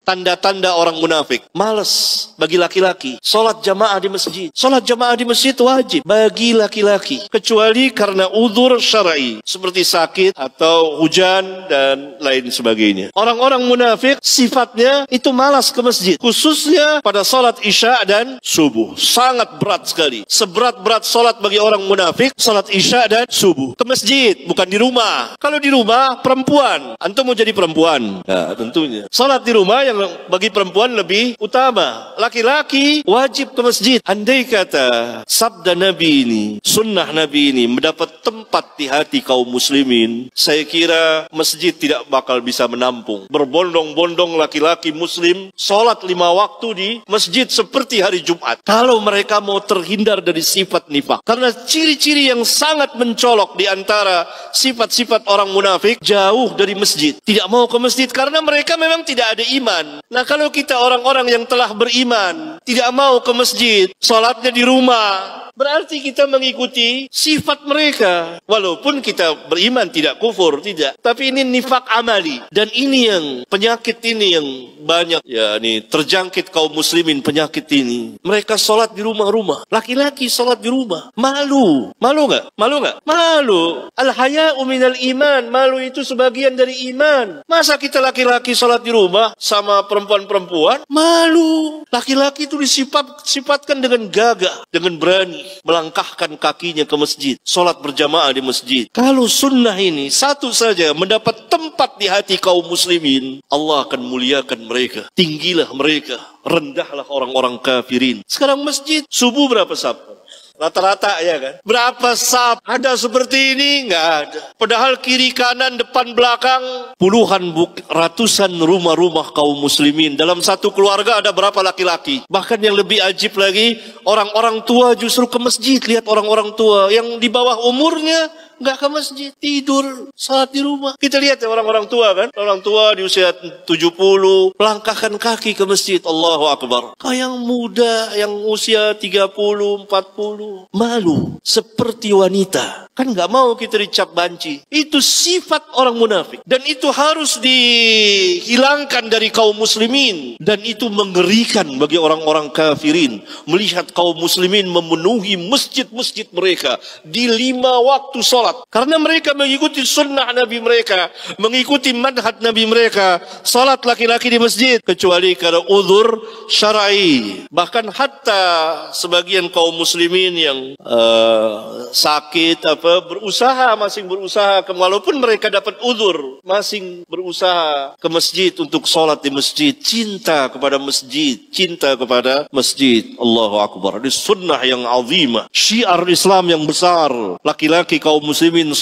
tanda-tanda orang munafik. Malas bagi laki-laki sholat jamaah di masjid. Sholat jamaah di masjid wajib bagi laki-laki, kecuali karena uzur syar'i seperti sakit atau hujan dan lain sebagainya. Orang-orang munafik sifatnya itu malas ke masjid, khususnya pada sholat isya dan subuh. Sangat berat sekali. Seberat-berat sholat bagi orang munafik sholat isya dan subuh. Ke masjid, bukan di rumah. Kalau di rumah perempuan, antum mau jadi perempuan, ya tentunya sholat di rumah yang bagi perempuan lebih utama. Laki-laki wajib ke masjid. Andai kata sabda Nabi ini, sunnah Nabi ini mendapat tempat di hati kaum muslimin, saya kira masjid tidak bakal bisa menampung. Berbondong-bondong laki-laki muslim sholat 5 waktu di masjid seperti hari Jumat. Kalau mereka mau terhindar dari sifat nifak, karena ciri-ciri yang sangat mencolok di antara sifat-sifat orang munafik, jauh dari masjid, tidak mau ke masjid karena mereka memang tidak ada iman. Nah, kalau kita orang-orang yang telah beriman tidak mau ke masjid, sholatnya di rumah, berarti kita mengikuti sifat mereka. Walaupun kita beriman, tidak kufur, tidak. Tapi ini nifak amali. Dan ini yang penyakit ini yang banyak ya, ini terjangkit kaum muslimin penyakit ini. Mereka sholat di rumah-rumah. Laki-laki sholat di rumah. Malu. Malu nggak? Malu nggak? Malu. Al-haya'u minal iman. Malu itu sebagian dari iman. Masa kita laki-laki sholat di rumah sama perempuan-perempuan? Malu. Laki-laki itu disifatkan dengan gagah, dengan berani melangkahkan kakinya ke masjid, sholat berjamaah di masjid. Kalau sunnah ini satu saja mendapat tempat di hati kaum muslimin, Allah akan muliakan mereka, tinggilah mereka, rendahlah orang-orang kafirin. Sekarang masjid subuh berapa saf? Rata-rata ya kan? Berapa saf? Ada seperti ini? Nggak ada. Padahal kiri kanan depan belakang puluhan ratusan rumah-rumah kaum muslimin. Dalam satu keluarga ada berapa laki-laki? Bahkan yang lebih ajib lagi, orang-orang tua justru ke masjid. Lihat orang-orang tua yang di bawah umurnya nggak ke masjid, tidur, salat di rumah. Kita lihat ya orang-orang tua kan, orang tua di usia 70 melangkahkan kaki ke masjid. Allahu Akbar. Kau yang muda, yang usia 30, 40 malu seperti wanita. Kan nggak mau kita dicap banci. Itu sifat orang munafik, dan itu harus dihilangkan dari kaum muslimin. Dan itu mengerikan bagi orang-orang kafirin melihat kaum muslimin memenuhi masjid-masjid mereka di 5 waktu sholat. Karena mereka mengikuti sunnah Nabi mereka, mengikuti manhaj Nabi mereka, salat laki-laki di masjid, kecuali karena uzur syar'i. Bahkan hatta sebagian kaum muslimin yang sakit masing berusaha walaupun mereka dapat uzur, masing berusaha ke masjid untuk salat di masjid. Cinta kepada masjid, cinta kepada masjid. Allahu Akbar. Ini sunnah yang azimah, syiar Islam yang besar. Laki-laki kaum muslimin